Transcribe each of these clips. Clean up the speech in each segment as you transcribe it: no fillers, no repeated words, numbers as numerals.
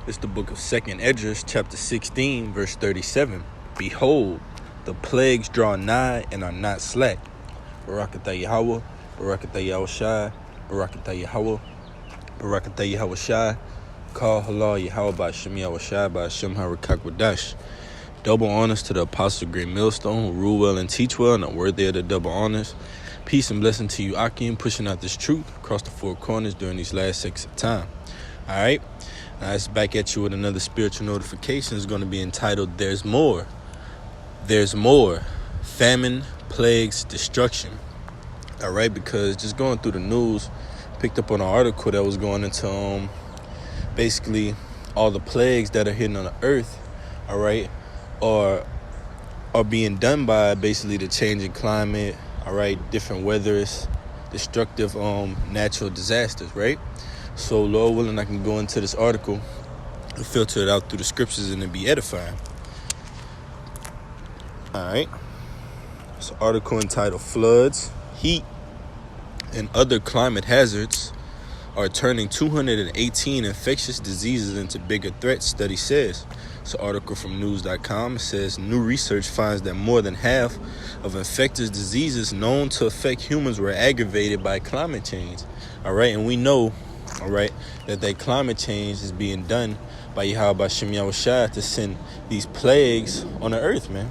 It's the book of 2nd Esdras, chapter 16, verse 37. Behold, the plagues draw nigh and are not slack. Barakatah Yahweh, Barakatah Yahushai, Barakatah Yahweh, Barakatah Yahushai, Call Halal Yahweh by Shem Yahushai by Shem Harakakwadash. Double honors to the Apostle Great Millstone, who rule well and teach well, and are worthy of the double honors. Peace and blessing to you, Akim, pushing out this truth across the four corners during these last sections of time. All right, now it's back at you with another spiritual notification. It's going to be entitled, There's More. There's more. Famine, plagues, destruction. All right, because just going through the news, picked up on an article that was going into basically all the plagues that are hitting on the earth, all right, are being done by basically the changing climate, all right, different weathers, destructive natural disasters, right? So Lord willing, I can go into this article and filter it out through the scriptures and it be edifying. All right. It's an article entitled Floods, Heat, and Other Climate Hazards Are Turning 218 Infectious Diseases into Bigger Threats, study says. It's an article from news.com. It says new research finds that more than half of infectious diseases known to affect humans were aggravated by climate change. All right, and we know, all right, that climate change is being done by Yahweh Shem Yahushai to send these plagues on the earth, man.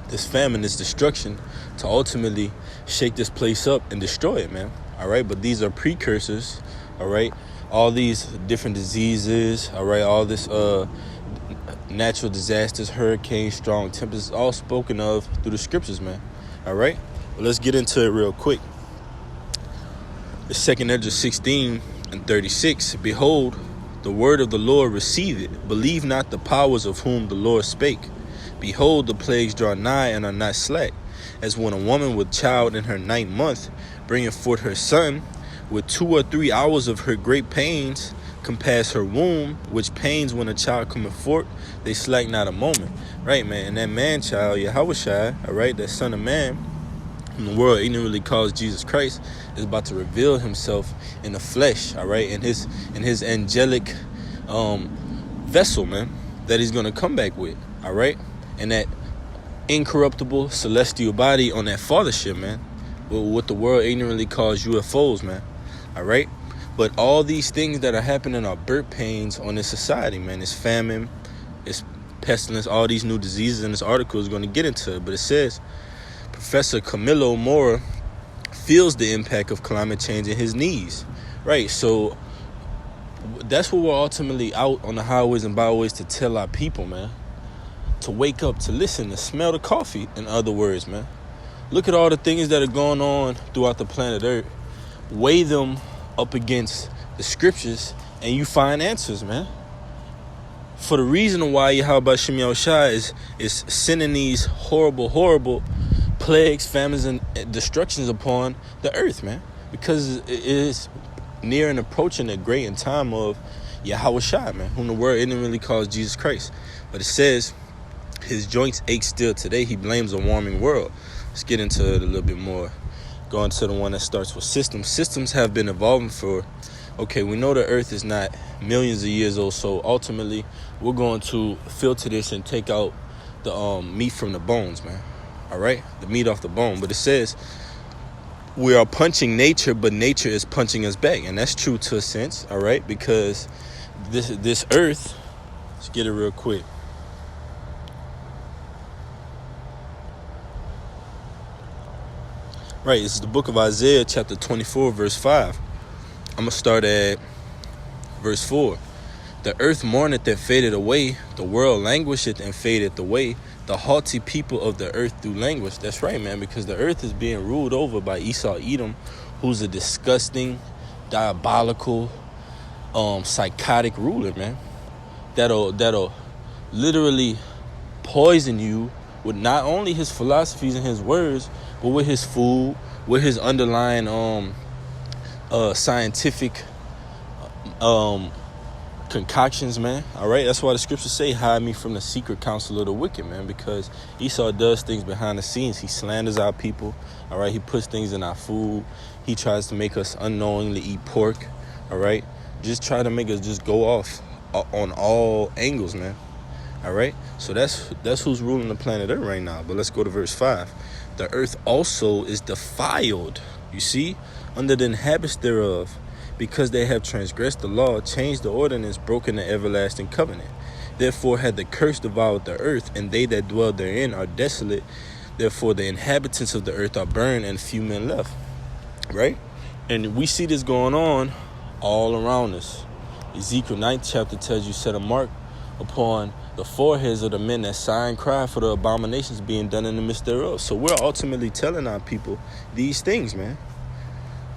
This famine, this destruction, to ultimately shake this place up and destroy it, man. All right, but these are precursors, all right? All these different diseases, all right? All this natural disasters, hurricanes, strong tempests, all spoken of through the scriptures, man. All right? Well, let's get into it real quick. The 2nd Esdras 16 and 36. Behold, the word of the Lord, receive it. Believe not the powers of whom the Lord spake. Behold, the plagues draw nigh and are not slack, as when a woman with child in her 9th month, bringing forth her son, with 2 or 3 hours of her great pains, compass her womb, which pains when a child cometh forth, they slack not a moment. Right, man? And that man-child, Yahushai, all right, that son of man, in the world ignorantly calls Jesus Christ, is about to reveal himself in the flesh, all right, in his angelic vessel, man, that he's going to come back with, all right, and that incorruptible celestial body on that fathership, man, what the world ignorantly calls UFOs, man, all right. But all these things that are happening are birth pains on this society, man. It's famine, it's pestilence, all these new diseases, and this article is going to get into it. But it says, Professor Camilo Mora feels the impact of climate change in his knees. Right, so that's what we're ultimately out on the highways and byways to tell our people, man. To wake up, to listen, to smell the coffee, in other words, man. Look at all the things that are going on throughout the planet Earth. Weigh them up against the scriptures, and you find answers, man. For the reason why Yahweh Shem Yahushai is sending these horrible plagues, famines, and destructions upon the earth, man. Because it is near and approaching the great and time of Yahushai, man, whom the world ignorantly calls Jesus Christ. But it says his joints ache still today. He blames a warming world. Let's get into it a little bit more. Going to the one that starts with systems. Systems have been evolving for, okay, we know the earth is not millions of years old, so ultimately we're going to filter this and take out the meat from the bones, man. All right? The meat off the bone. But it says we are punching nature, but nature is punching us back. And that's true to a sense, all right? Because this earth, let's get it real quick. Right, this is the book of Isaiah, chapter 24, verse 5. I'm going to start at verse 4. The earth mourneth and faded away. The world languisheth and fadeth away. The haughty people of the earth do languish. That's right, man, because the earth is being ruled over by Esau Edom, who's a disgusting, diabolical, psychotic ruler, man. That'll literally poison you with not only his philosophies and his words, but with his food, with his underlying scientific concoctions, man. All right, that's why the scriptures say, hide me from the secret counsel of the wicked, man, because Esau does things behind the scenes. He slanders our people, all right. He puts things in our food. He tries to make us unknowingly eat pork, all right. Just try to make us just go off on all angles, man. All right, so that's who's ruling the planet Earth right now. But let's go to verse 5. The earth also is defiled, you see, under the inhabitants thereof, because they have transgressed the law, changed the ordinance, broken the everlasting covenant. Therefore had the curse devoured the earth, and they that dwell therein are desolate. Therefore the inhabitants of the earth are burned, and few men left. Right? And we see this going on all around us. Ezekiel 9th chapter tells you, set a mark upon the foreheads of the men that sigh and cry for the abominations being done in the midst thereof. So we're ultimately telling our people these things, man.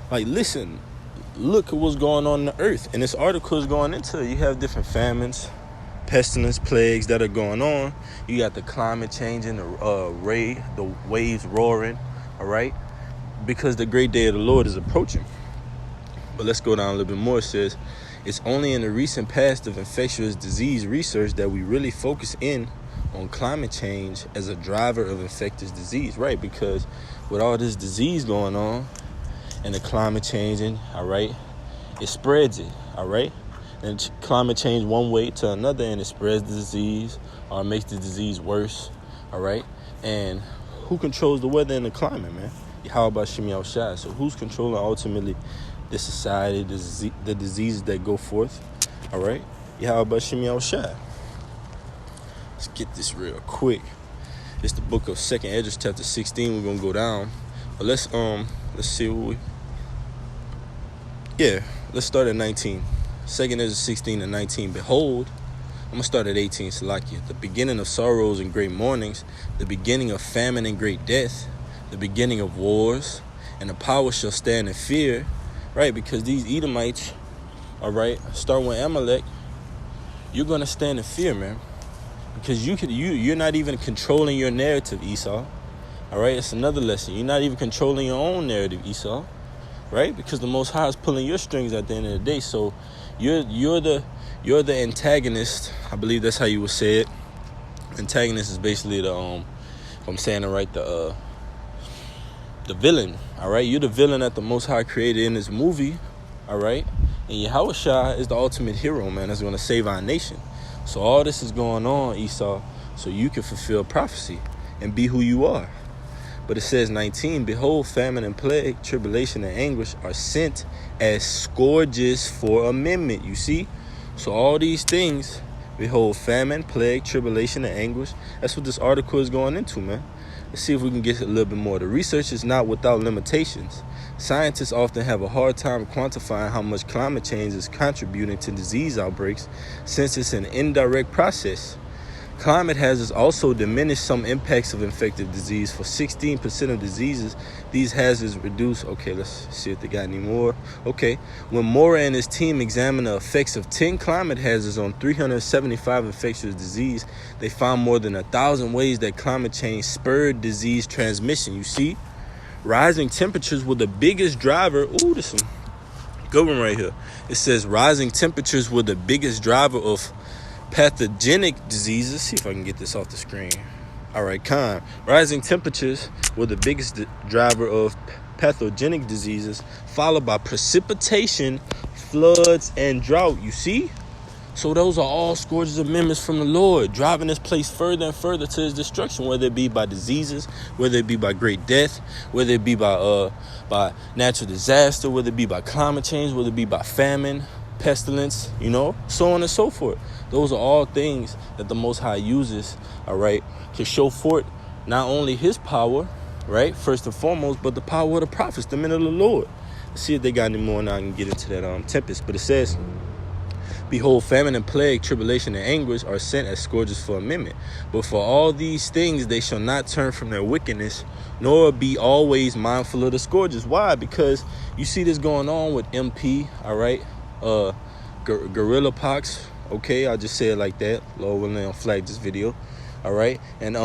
Like, listen, look at what's going on in the earth. And this article is going into it. You have different famines, pestilence, plagues that are going on. You got the climate changing, the waves roaring, all right? Because the great day of the Lord is approaching. But let's go down a little bit more. It says, it's only in the recent past of infectious disease research that we really focus in on climate change as a driver of infectious disease, right? Because with all this disease going on and the climate changing, all right, it spreads it, all right? And climate change one way to another, and it spreads the disease or makes the disease worse, all right? And who controls the weather and the climate, man? How about Shemi Al-Shai? So who's controlling ultimately the society, the diseases that go forth? All right. How about Shemi Al-Shai? Let's get this real quick. It's the book of 2nd Esdras chapter 16. We're gonna go down. But let's see what let's start at 19. 2nd Esdras 16 and 19. Behold, I'm gonna start at 18. Salakia. The beginning of sorrows and great mournings, the beginning of famine and great death, the beginning of wars, and the power shall stand in fear. Right, because these Edomites, all right, start with Amalek, you're gonna stand in fear, man, because you're not even controlling your narrative, Esau. All right, it's another lesson. You're not even controlling your own narrative, Esau. Right, because the Most High is pulling your strings at the end of the day. So you're the antagonist. I believe that's how you would say it. Antagonist is basically the if I'm saying it right, the villain, all right? You're the villain that the Most High created in this movie, all right? And Yahushua is the ultimate hero, man, that's going to save our nation. So all this is going on, Esau, so you can fulfill prophecy and be who you are. But it says 19, behold, famine and plague, tribulation and anguish are sent as scourges for amendment, you see? So all these things, behold, famine, plague, tribulation, and anguish, that's what this article is going into, man. Let's see if we can get a little bit more. The research is not without limitations. Scientists often have a hard time quantifying how much climate change is contributing to disease outbreaks, since it's an indirect process. Climate hazards also diminish some impacts of infectious disease. For 16% of diseases, these hazards reduce. Okay, let's see if they got any more. Okay, when Mora and his team examined the effects of 10 climate hazards on 375 infectious disease, they found more than 1,000 ways that climate change spurred disease transmission. You see, rising temperatures were the biggest driver. Ooh, this is some good one right here. It says rising temperatures were the biggest driver of pathogenic diseases. See if I can get this off the screen. All right, rising temperatures were the biggest driver of pathogenic diseases, followed by precipitation, floods, and drought. You see? So those are all scourges of amendments from the Lord, driving this place further and further to his destruction, whether it be by diseases, whether it be by great death, whether it be by natural disaster, whether it be by climate change, whether it be by famine, pestilence, so on and so forth. Those are all things that the Most High uses, all right, to show forth not only his power, right, first and foremost, but the power of the prophets, the men of the Lord. Let's see if they got any more, and I can get into that tempest. But it says, behold, famine and plague, tribulation and anguish are sent as scourges for amendment. But for all these things they shall not turn from their wickedness, nor be always mindful of the scourges. Why? Because you see this going on with MP, all right, gorilla pox. Okay, I'll just say it like that. Lord willing, I'll flag this video. All right. And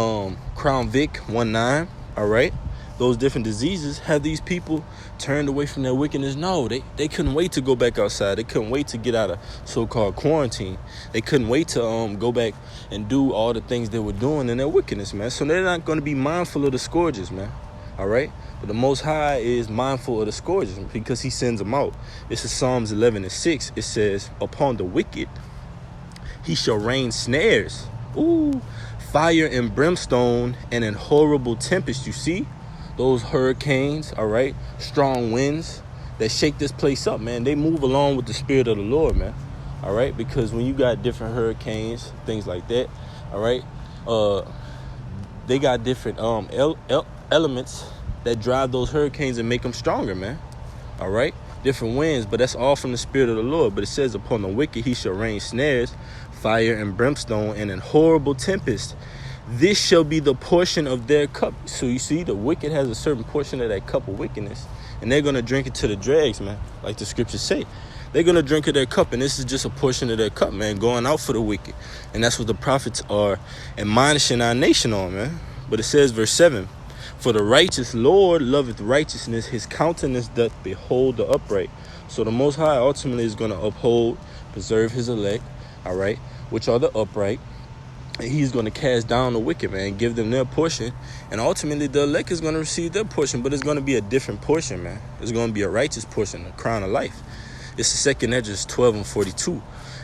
Crown Vic 19. All right. Those different diseases have these people turned away from their wickedness. No, they couldn't wait to go back outside. They couldn't wait to get out of so-called quarantine. They couldn't wait to go back and do all the things they were doing in their wickedness, man. So they're not going to be mindful of the scourges, man. All right. But the Most High is mindful of the scourges because he sends them out. This is Psalms 11:6. It says, upon the wicked he shall rain snares. Ooh, fire and brimstone and an horrible tempest. You see those hurricanes, all right? Strong winds that shake this place up, man. They move along with the spirit of the Lord, man. All right, because when you got different hurricanes, things like that, all right, they got different elements that drive those hurricanes and make them stronger, man. All right, different winds, but that's all from the spirit of the Lord. But it says, upon the wicked he shall rain snares, fire and brimstone, and an horrible tempest. This shall be the portion of their cup. So you see, the wicked has a certain portion of that cup of wickedness, and they're going to drink it to the dregs, man, like the scriptures say. They're going to drink of their cup, and this is just a portion of their cup, man, going out for the wicked. And that's what the prophets are admonishing our nation on, man. But it says, verse 7, for the righteous Lord loveth righteousness, his countenance doth behold the upright. So the Most High ultimately is going to uphold, preserve his elect, all right, which are the upright. And he's going to cast down the wicked, man, give them their portion. And ultimately, the elect is going to receive their portion, but it's going to be a different portion, man. It's going to be a righteous portion, the crown of life. It's the 2nd Esdras 12 and 42.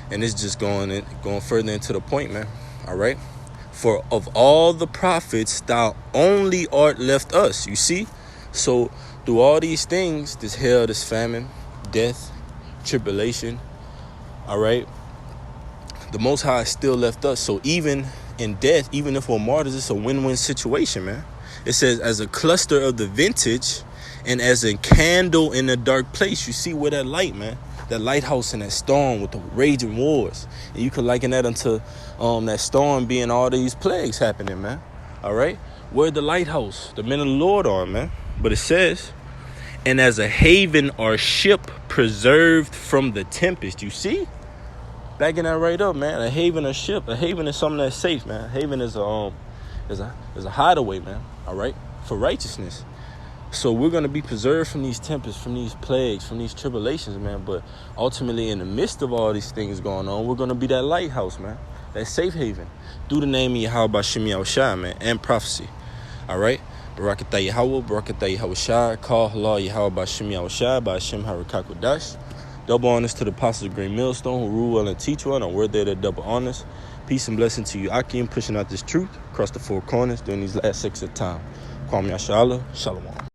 And it's just going further into the point, man. All right. For of all the prophets, thou only art left us. You see? So through all these things, this hell, this famine, death, tribulation, all right, the Most High still left us. So even in death, even if we're martyrs, it's a win-win situation, man. It says, as a cluster of the vintage and as a candle in a dark place. You see where that light, man, that lighthouse in that storm with the raging wars. And you can liken that unto that storm being all these plagues happening, man. All right? Where the lighthouse, the men of the Lord are, man. But it says, and as a haven or ship preserved from the tempest. You see? Backing that right up, man. A haven or ship. A haven is something that's safe, man. A haven is a hideaway, man. All right? For righteousness. So we're going to be preserved from these tempests, from these plagues, from these tribulations, man. But ultimately, in the midst of all these things going on, we're going to be that lighthouse, man. That safe haven. Through the name of Yahweh B'Shem Yahushua, man. And prophecy. All right? Barakatah Yahweh, Barakatah Yahushua, Call Allah Yahweh B'Shem Yahushua, B'Shem Harakakodash. Double honors to the apostles of Great Millstone who rule well and teach well, and are worthy of their double honors. Peace and blessing to you, Akim, pushing out this truth across the four corners during these last 6 of time. Kwame Yashala, Shalom.